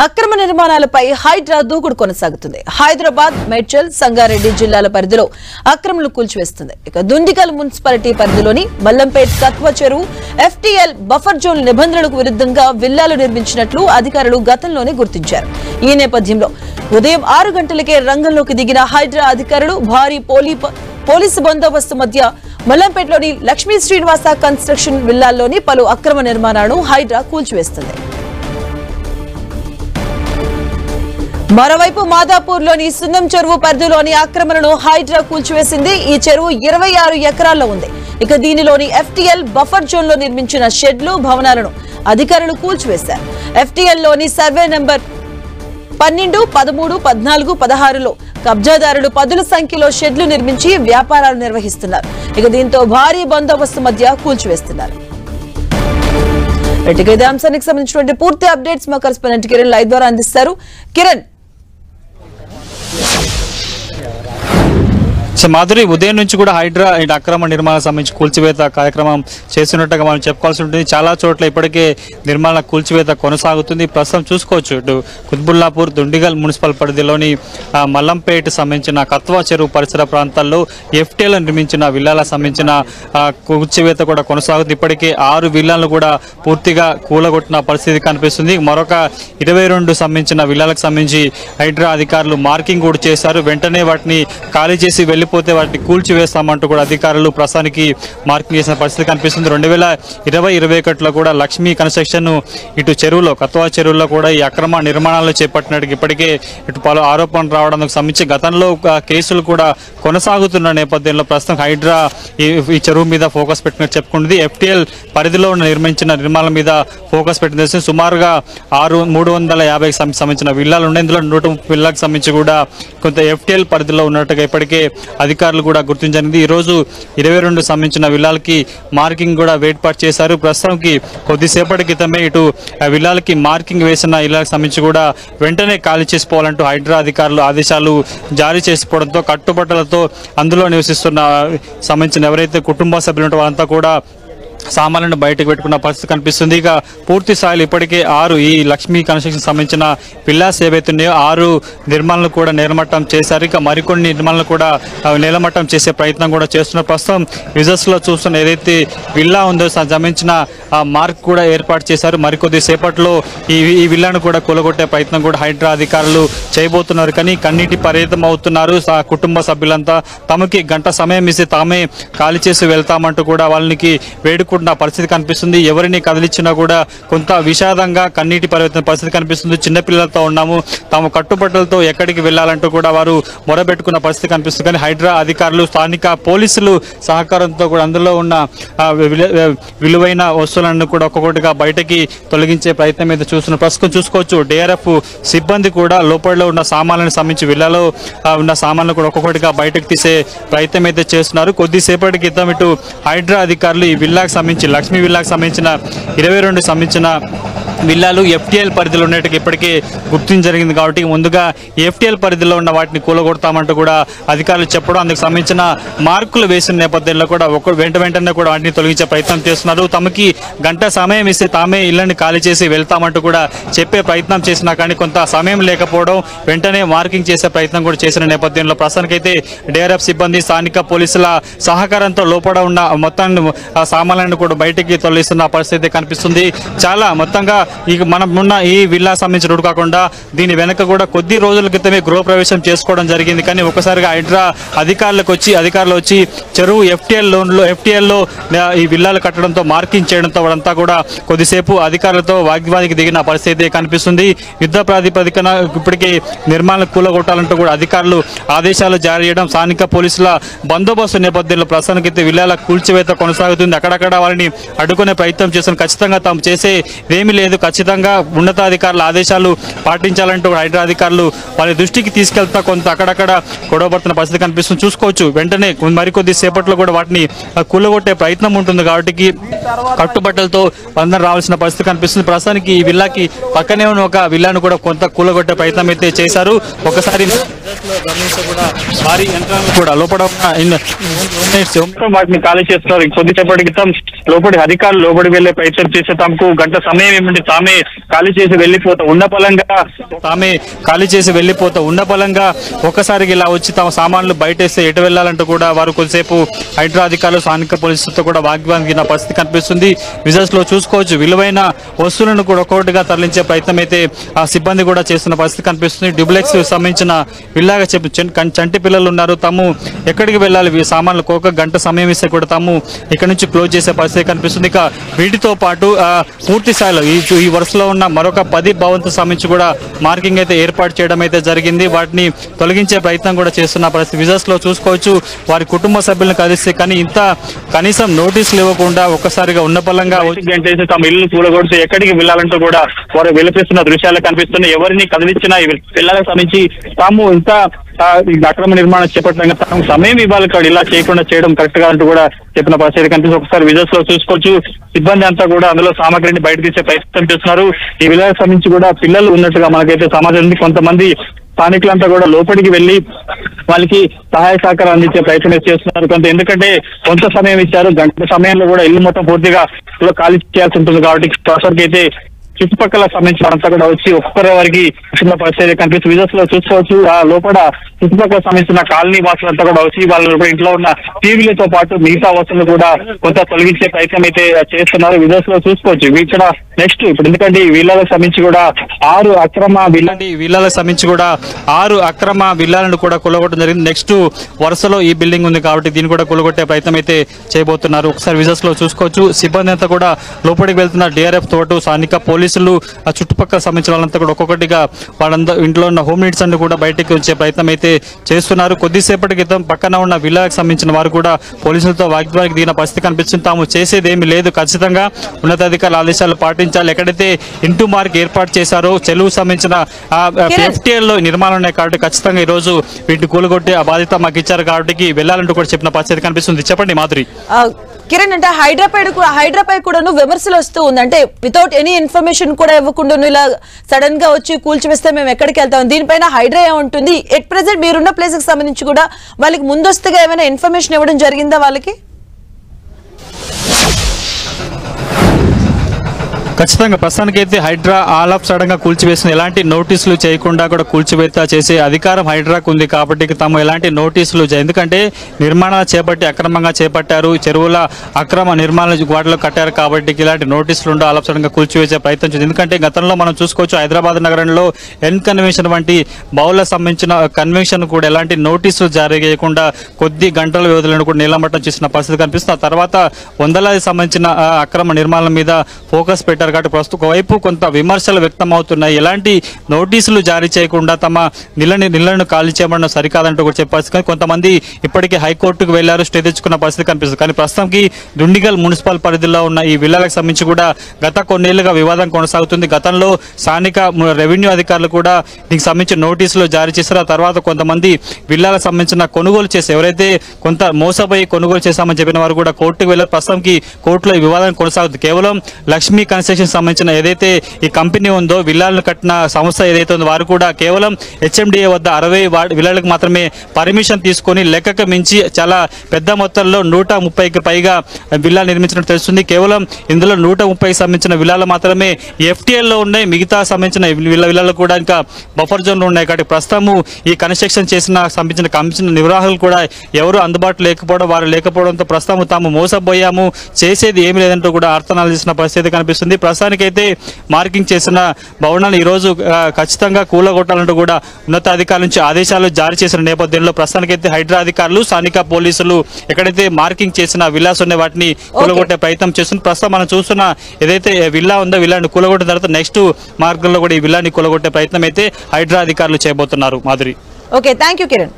అక్రమ నిర్మాణాలపై హైడ్రా దూకుడు కొనసాగుతుంది. హైదరాబాద్, మేడ్చల్, సంగారెడ్డి జిల్లాల పరిధిలో అక్రమాలు కూల్చివేస్తుంది. ఇక దుండిగల్ మున్సిపాలిటీ పరిధిలోని మల్లంపేట్ కత్వ చెరువు ఎఫ్టీఎల్ బఫర్ జోన్ నిబంధనలకు విరుద్ధంగా విల్లాలు నిర్మించినట్లు అధికారులు గతంలోనే గుర్తించారు. ఈ నేపథ్యంలో ఉదయం 6 గంటలకే రంగంలోకి దిగిన హైడ్రా అధికారులు భారీ పోలీసు బందోబస్తు మధ్య మల్లంపేటలోని లక్ష్మీ శ్రీనివాస కన్స్ట్రక్షన్ విల్లాల్లోని పలు అక్రమ నిర్మాణాలను హైడ్రా కూల్చివేస్తుంది. మరోవైపు మాదాపూర్లోని సున్నం చెరువు పరిధిలోని ఆక్రమణను హైడ్రా కూల్చివేసింది. ఈ చెరువు 26 ఎకరాల్లో ఉంది. ఇక దీనిలోని ఎఫ్టీఎల్ బఫర్ జోన్ లో నిర్మించిన షెడ్లు, భవనాలను అధికారులు కూల్చివేశారు. ఎఫ్టీఎల్ లోని సర్వే నంబర్ 12, 13, 14, 16లో కబ్జాదారులు పదుల సంఖ్యలో షెడ్లు నిర్మించి వ్యాపారాలు నిర్వహిస్తున్నారు. ఇక దీంతో భారీ బందోబస్తు మధ్య కూల్చివేస్తున్నారు. ఇదే అంశానికి సంబంధించినటువంటి పూర్తి అప్డేట్స్ మా కరెస్పాండెంట్ కిరణ్ లైవ్ ద్వారా అందిస్తారు. కిరణ్, మాధురి, ఉదయం నుంచి కూడా హైడ్రా అక్రమ నిర్మాణాలకు సంబంధించి కూల్చివేత కార్యక్రమం చేస్తున్నట్టుగా మనం చెప్పుకోవాల్సి ఉంటుంది. చాలా చోట్ల ఇప్పటికే నిర్మాణ కూల్చివేత కొనసాగుతుంది. ప్రస్తుతం చూసుకోవచ్చు, ఇటు కుత్బుల్లాపూర్, దుండిగల్ మున్సిపల్ పరిధిలోని మల్లంపేట సంబంధించిన కత్వా చెరువు పరిసర ప్రాంతాల్లో ఎఫ్టీఎల్ నిర్మించిన విల్లాలకు సంబంధించిన కూల్చివేత కూడా కొనసాగుతుంది. ఇప్పటికే 6 విల్లాలను కూడా పూర్తిగా కూలగొట్టిన పరిస్థితి కనిపిస్తుంది. మరొక 22 సంబంధించిన విల్లాలకు సంబంధించి హైడ్రా అధికారులు మార్కింగ్ కూడా చేశారు. వెంటనే వాటిని ఖాళీ చేసి వెళ్ళిపోతే వాటిని కూల్చివేస్తామంటూ కూడా అధికారులు ప్రస్తుతానికి మార్కింగ్ చేసిన పరిస్థితి కనిపిస్తుంది. 2020-21లో కూడా లక్ష్మీ కన్స్ట్రక్షన్ ఇటు చెరువులో, కత్వా చెరువులో కూడా ఈ అక్రమ నిర్మాణాలు చేపట్టినట్టు ఇప్పటికే ఇటు పలు ఆరోపణలు రావడానికి సంబంధించి గతంలో కేసులు కూడా కొనసాగుతున్న నేపథ్యంలో ప్రస్తుతం హైడ్రా ఈ చెరువు మీద ఫోకస్ పెట్టినట్టు చెప్పుకుంటుంది. ఎఫ్టీఎల్ పరిధిలో నిర్మించిన నిర్మాణాల మీద ఫోకస్ పెట్టిన సుమారుగా 350కి సంబంధించిన విల్లాలు ఉన్నాయి. ఇందులో 130 విల్లాలకు సంబంధించి కూడా కొంత ఎఫ్టీఎల్ పరిధిలో ఉన్నట్టుగా ఇప్పటికే అధికారులు కూడా గుర్తించింది. ఈరోజు 22 సంబంధించిన విల్లాలకి మార్కింగ్ కూడా ఏర్పాటు చేశారు. ప్రస్తుతానికి కొద్దిసేపటి క్రితమే ఇటు విల్లాలకి మార్కింగ్ వేసిన ఇళ్లకు సంబంధించి కూడా వెంటనే ఖాళీ చేసుకోవాలంటూ హైడ్రా అధికారులు ఆదేశాలు జారీ చేసుకోవడంతో కట్టుబట్టలతో అందులో నివసిస్తున్న సంబంధించిన ఎవరైతే కుటుంబ సభ్యులు ఉంటారో వాళ్ళంతా కూడా సామాన్లను బయటకు పెట్టుకున్న పరిస్థితి కనిపిస్తుంది. ఇక పూర్తి స్థాయిలో ఇప్పటికే 6 ఈ లక్ష్మీ కన్స్ట్రక్షన్ సంబంధించిన విల్లాస్ ఏవైతున్నాయో 6 నిర్మాణాలను కూడా నేలమట్టం చేశారు. ఇక మరికొన్ని నిర్మాణాలను కూడా నేలమట్టం చేసే ప్రయత్నం కూడా చేస్తున్నారు. ప్రస్తుతం విజువల్స్ లో చూస్తున్న ఏదైతే విల్లా ఉందో సంబంధించిన మార్క్ కూడా ఏర్పాటు చేశారు. మరికొద్ది సేపట్లో ఈ విల్లాను కూడా కూలగొట్టే ప్రయత్నం కూడా హైడ్రా అధికారులు చేయబోతున్నారు. కానీ కన్నీటి పర్యటన అవుతున్నారు. కుటుంబ సభ్యులంతా తమకి గంట సమయం ఇస్తే తామే ఖాళీ చేసి వెళ్తామంటూ కూడా వాళ్ళకి వేడుకుంటున్న పరిస్థితి కనిపిస్తుంది. ఎవరిని కదిలించినా కూడా కొంత విషాదంగా కన్నీటి పరివర్తన పరిస్థితి కనిపిస్తుంది. చిన్నపిల్లలతో ఉన్నాము, తాము కట్టుబట్టలతో ఎక్కడికి వెళ్లాలంటూ కూడా వారు మొరబెట్టుకున్న పరిస్థితి కనిపిస్తుంది. కానీ హైడ్రా అధికారులు, స్థానిక పోలీసులు సహకారంతో కూడా అందులో ఉన్న విలువైన వస్తువులను కూడా ఒక్కొక్కటిగా బయటకి తొలగించే ప్రయత్నం అయితే చూస్తున్న ప్రస్తుతం చూసుకోవచ్చు. డిఆర్ఎఫ్ సిబ్బంది కూడా లోపల ఉన్న సామాన్లను సంబంధించి విల్లాలో ఉన్న సామాన్లు కూడా ఒక్కొక్కటిగా బయటకు తీసే ప్రయత్నం అయితే చేస్తున్నారు. కొద్దిసేపటి క్రితం ఇటు హైడ్రా అధికారులు ఈ విల్లాకు సంబంధించి, లక్ష్మీ విల్లాకు సంబంధించిన 22 సంబంధించిన విల్లాలు ఎఫ్టీఎల్ పరిధిలో ఉన్నట్టుగా ఇప్పటికే గుర్తించడం జరిగింది. కాబట్టి ముందుగా ఎఫ్టీఎల్ పరిధిలో ఉన్న వాటిని కూలగొడతామంటూ కూడా అధికారులు చెప్పడం, అందుకు సంబంధించిన మార్కులు వేసిన నేపథ్యంలో కూడా వెంటనే కూడా వాటిని తొలగించే ప్రయత్నం చేస్తున్నారు. తమకి గంట సమయం ఇస్తే తామే ఇళ్లని ఖాళీ చేసి వెళ్తామంటూ కూడా చెప్పే ప్రయత్నం చేసినా కానీ కొంత సమయం లేకపోవడం, వెంటనే మార్కింగ్ చేసే ప్రయత్నం కూడా చేసిన నేపథ్యంలో ప్రస్తుతానికైతే డిఆర్ఎఫ్ సిబ్బంది, స్థానిక పోలీసుల సహకారంతో లోపల ఉన్న మొత్తాన్ని సామాన్లను కూడా బయటికి తొలగిస్తున్న పరిస్థితి కనిపిస్తుంది. చాలా మొత్తంగా మనం ఉన్న ఈ విల్లా సంబంధించిన రోడ్డు కాకుండా దీని వెనక కూడా కొద్ది రోజుల క్రితమే గృహప్రవేశం చేసుకోవడం జరిగింది. కానీ ఒకసారిగా హైడ్రా అధికారులు వచ్చి చెరువు ఎఫ్టీఎల్లో ఈ విల్లాలు కట్టడంతో, మార్కింగ్ చేయడంతో వాళ్ళంతా కూడా కొద్దిసేపు అధికారులతో వాగ్వాదానికి దిగిన పరిస్థితి కనిపిస్తుంది. యుద్ధ ప్రాతిపదికన ఇప్పటికీ నిర్మాణాలు కూలగొట్టాలంటూ కూడా అధికారులు ఆదేశాలు జారీ చేయడం, స్థానిక పోలీసుల బందోబస్తు నేపథ్యంలో ప్రస్తుతానికైతే విల్లాల కూల్చివేత కొనసాగుతుంది. అక్కడక్కడ వారిని అడ్డుకునే ప్రయత్నం చేస్తున్న, ఖచ్చితంగా తాము చేసే ఏమీ లేదు, ఖచ్చితంగా ఉన్నతాధికారుల ఆదేశాలు పాటించాలంటూ హైడ్రా అధికారులు వారి దృష్టికి తీసుకెళ్తా కొంత అక్కడక్కడ గొడవపడుతున్న పరిస్థితి కనిపిస్తుంది. చూసుకోవచ్చు, వెంటనే మరికొద్ది సేపట్లో కూడా వాటిని కూలగొట్టే ప్రయత్నం ఉంటుంది. కాబట్టి కట్టుబట్టలతో అందరూ రావాల్సిన పరిస్థితి కనిపిస్తుంది. ప్రస్తుతానికి ఈ విల్లాకి పక్కనే ఉన్న ఒక విల్లాను కూడా కొంత కూలగొట్టే ప్రయత్నం అయితే చేశారు. ఒకసారి గమనిస్తే కూడా భారీ యంత్రాలు కూడా లోపల వాటిని ఖాళీ చేస్తున్నారు. కొద్దిసేపటి క్రితం లోపలి అధికారులు లోపలి వెళ్లే ప్రయత్నం చేస్తే తమకు గంట సమయం ఏమిటి తామే ఖాళీ చేసి వెళ్లిపోతా ఉన్న పలంగా ఒక్కసారికి ఇలా వచ్చి తమ సామాన్లు బయటేస్తే ఎటు వెళ్లాలంటూ కూడా వారు కొద్దిసేపు హైడ్రా అధికారులు స్థానిక పోలీసులతో కూడా వాగ్వాదిన పరిస్థితి కనిపిస్తుంది. విజువల్స్ లో చూసుకోవచ్చు విలువైన వస్తువులను కూడా ఒక్కొక్కటిగా తరలించే ప్రయత్నం అయితే ఆ సిబ్బంది కూడా చేస్తున్న పరిస్థితి కనిపిస్తుంది. డ్యూప్లెక్స్ సంబంధించిన విల్లాగా చెప్పి చంటి పిల్లలు ఉన్నారు. తాము ఎక్కడికి వెళ్ళాలి సామాన్లు ఒక గంట సమయం ఇస్తే కూడా తాము ఇక్కడ నుంచి క్లోజ్ చేసే పరిస్థితి కనిపిస్తుంది. ఇక వీటితో పాటు పూర్తి స్థాయిలో ఈ వరుసలో ఉన్న మరొక 10 భవంతు సంబంధించి కూడా మార్కింగ్ అయితే ఏర్పాటు చేయడం అయితే జరిగింది. వాటిని తొలగించే ప్రయత్నం కూడా చేస్తున్న పరిస్థితి విజువల్స్ లో చూసుకోవచ్చు. వారి కుటుంబ సభ్యులను కలిస్తే కానీ ఇంత కనీసం నోటీసులు ఇవ్వకుండా ఒక్కసారిగా ఉన్న పలంగా గంటేసి తమ ఇల్లు కూలగొడితే ఎక్కడికి వెళ్ళాలంటూ కూడా వారు విలపిస్తున్న దృశ్యాలు కనిపిస్తున్నాయి. ఎవరిని కదిలించినా పిల్లలకు సంబంధించి తాము ఇంత అక్రమ నిర్మాణం చేపట్టడం తమకు సమయం ఇవ్వాలి కాదు, ఇలా చేయకుండా చేయడం కరెక్ట్ గా అంటూ కూడా చెప్పిన పరిస్థితి కనిపిస్తుంది. ఒకసారి విజువల్స్ లో చూసుకోవచ్చు. సిబ్బంది అంతా కూడా అందులో సామాగ్రిని బయట తీసే ప్రయత్నం చేస్తున్నారు. ఈ విలేజ్ సంబంధించి కూడా పిల్లలు ఉన్నట్టుగా మనకైతే సమాజం ఉంది. కొంతమంది స్థానికులంతా కూడా లోపలికి వెళ్లి వాళ్ళకి సహాయ సహకారం అందించే ప్రయత్నం చేస్తున్నారు. ఎందుకంటే కొంత సమయం ఇచ్చారు. గంట సమయంలో కూడా ఇల్లు మొత్తం పూర్తిగా ఖాళీ చేయాల్సి ఉంటుంది కాబట్టి ప్రస్తుతానికి అయితే చుట్టుపక్కల సంబంధించిన అంతా కూడా వచ్చి ఒక్కొక్కరి వారికి చిన్న పరిస్థితి కనిపిస్తుంది. విజువల్స్ లో చూసుకోవచ్చు. ఆ లోపల చుట్టుపక్కల సంబంధించిన కాలనీ వాసులంతా కూడా వచ్చి వాళ్ళ ఇంట్లో ఉన్న టీవీలతో పాటు మిగతా వస్తువులు కూడా కొంత తొలగించే ప్రయత్నం అయితే చేస్తున్నారు. విజువల్స్ లో చూసుకోవచ్చు. ఇక్కడ నెక్స్ట్ ఇప్పుడు ఎందుకంటే ఈ విల్లాలకు సంబంధించి కూడా 6 అక్రమ విల్లాలను కూడా కొలగొట్టడం జరిగింది. నెక్స్ట్ వరుసలో ఈ బిల్డింగ్ ఉంది కాబట్టి దీన్ని కూడా కొలగొట్టే ప్రయత్నం అయితే చేయబోతున్నారు. ఒకసారి విజువల్స్ లో చూసుకోవచ్చు. సిబ్బంది అంతా కూడా లోపలికి వెళ్తున్న డిఆర్ఎఫ్ తోటి స్థానిక పోలీసులు ఆ చుట్టుపక్కల సంబంధించిన వాళ్ళంతా కూడా ఒక్కొక్కటిగా వాళ్ళంతా ఇంట్లో ఉన్న హోమ్ నీడ్స్ అన్ని కూడా బయటకు వచ్చే ప్రయత్నం అయితే చేస్తున్నారు. కొద్దిసేపటి క్రితం పక్కన ఉన్న విల్లాకు సంబంధించిన వారు కూడా పోలీసులతో వాగ్వాదానికి దిగిన పరిస్థితి కనిపిస్తుంది. తాము చేసేది ఏమీ లేదు, ఖచ్చితంగా ఉన్నతాధికారుల ఆదేశాలు పాటించాలి. ఎక్కడైతే ఇంటూ మార్క్ ఏర్పాటు చేశారో చెరువు సంబంధించిన FTL లో నిర్మాణం ఉన్నాయి కాబట్టి ఖచ్చితంగా ఈ రోజు వీటిని కూలగొట్టి ఆ బాధ్యత మాకు ఇచ్చారు కాబట్టి వెళ్ళాలంటూ కూడా చెప్పిన పరిస్థితి కనిపిస్తుంది. చెప్పండి మాధురి. కిరణ్, అంటే హైడ్రాపై కూడా విమర్శలు వస్తూ ఉంది. అంటే వితౌట్ ఎనీ ఇన్ఫర్మేషన్ కూడా ఇవ్వకుండా ఇలా సడన్ గా వచ్చి కూల్చివేస్తే మేము ఎక్కడికి వెళ్తాం, దీనిపైన హైడ్రా ఏముంటుంది? ఎట్ ప్రెసెంట్ మీరున్న ప్లేస్ కి సంబంధించి కూడా వాళ్ళకి ముందస్తుగా ఏమైనా ఇన్ఫర్మేషన్ ఇవ్వడం జరిగిందా వాళ్ళకి? ఖచ్చితంగా ప్రస్తుతానికి అయితే హైడ్రా ఆల్ ఆఫ్ సడన్ గా కూల్చివేసిన ఎలాంటి నోటీసులు చేయకుండా కూడా కూల్చివేత చేసే అధికారం హైడ్రాకు ఉంది కాబట్టి తాము ఎలాంటి నోటీసులు ఎందుకంటే నిర్మాణాలు చేపట్టి అక్రమంగా చేపట్టారు, చెరువుల అక్రమ నిర్మాణాలు వాటిలో కట్టారు కాబట్టి ఇలాంటి నోటీసులు ఉండవు. ఆల్ ఆఫ్ సడన్ గా కూల్చివేసే ప్రయత్నం చేసింది. ఎందుకంటే గతంలో మనం చూసుకోవచ్చు హైదరాబాద్ నగరంలో ఎన్ కన్వెన్షన్ వంటి బౌల సంబంధించిన కన్వెన్షన్ కూడా ఎలాంటి నోటీసులు జారీ చేయకుండా కొద్ది గంటల వ్యవధిలో కూడా నీలమట్టం చేసిన పరిస్థితి కనిపిస్తుంది. ఆ తర్వాత వందలాది సంబంధించిన అక్రమ నిర్మాణాల మీద ఫోకస్ పెట్టారు కాబట్టి ప్రస్తుతం ఒకవైపు కొంత విమర్శలు వ్యక్తం అవుతున్నాయి. ఎలాంటి నోటీసులు జారీ చేయకుండా తమ నిళ్లను ఖాళీ చేయమన్న సరికాదంటూ కూడా చెప్పాల్సి కొంతమంది ఇప్పటికే హైకోర్టుకు వెళ్లారు, స్టే తెచ్చుకున్న పరిస్థితి కనిపిస్తుంది. కానీ ప్రస్తుతానికి దుండిగల్ మున్సిపల్ పరిధిలో ఉన్న ఈ విల్లాలకు సంబంధించి కూడా గత కొన్నేళ్లుగా వివాదం కొనసాగుతుంది. గతంలో స్థానిక రెవెన్యూ అధికారులు కూడా దీనికి సంబంధించిన నోటీసులు జారీ చేశారు. ఆ తర్వాత కొంతమంది విల్లాలకు సంబంధించిన కొనుగోలు చేసి ఎవరైతే కొంత మోసపోయి కొనుగోలు చేశామని చెప్పిన వారు కూడా కోర్టుకు వెళ్లారు. ప్రస్తుతానికి కోర్టులో ఈ వివాదం కొనసాగుతుంది. కేవలం లక్ష్మీ కన్స్ట్రక్షన్ సంబంధించిన ఏదైతే ఈ కంపెనీ ఉందో విల్లాలను కట్టిన సంస్థ ఏదైతే ఉందో వారు కూడా కేవలం HMDA వద్ద 60 విల్లాలకు మాత్రమే పర్మిషన్ తీసుకొని లెక్కకు మించి చాలా పెద్ద మొత్తంలో 130కి పైగా విల్లాలు నిర్మించినట్టు తెలుస్తుంది. కేవలం ఇందులో 130కి సంబంధించిన విల్లాలు మాత్రమే FTL లో ఉన్నాయి. మిగతా సంబంధించిన విల్లాలు కూడా ఇంకా బఫర్ జోన్ లో ఉన్నాయి. కాబట్టి ప్రస్తుతము ఈ కన్స్ట్రక్షన్ సంబంధించిన కమిషన్ నిర్వాహకులు కూడా ఎవరు అందుబాటులో లేకపోవడంతో ప్రస్తుతం తాము మోసపోయాము, చేసేది ఏమి లేదంటూ కూడా ఆర్తనాలు చేసిన పరిస్థితి కనిపిస్తుంది. ప్రస్తుతానికైతే మార్కింగ్ చేసిన భవనాలు ఈ రోజు ఖచ్చితంగా కూలగొట్టాలంటూ కూడా ఉన్నతాధికారుల నుంచి ఆదేశాలు జారీ చేసిన నేపథ్యంలో ప్రస్తుతానికైతే హైడ్రా అధికారులు స్థానిక పోలీసులు ఎక్కడైతే మార్కింగ్ చేసిన విల్లాస్ ఉన్నాయి వాటిని కూలగొట్టే ప్రయత్నం చేస్తుంది. ప్రస్తుతం మనం చూస్తున్న ఏదైతే విల్లా ఉందో విల్లాని కూలగొట్టిన తర్వాత నెక్స్ట్ మార్గంలో కూడా ఈ విల్లాని కూలగొట్టే ప్రయత్నం అయితే హైడ్రా అధికారులు చేయబోతున్నారు. Madhuri. Okay, thank you Kiran.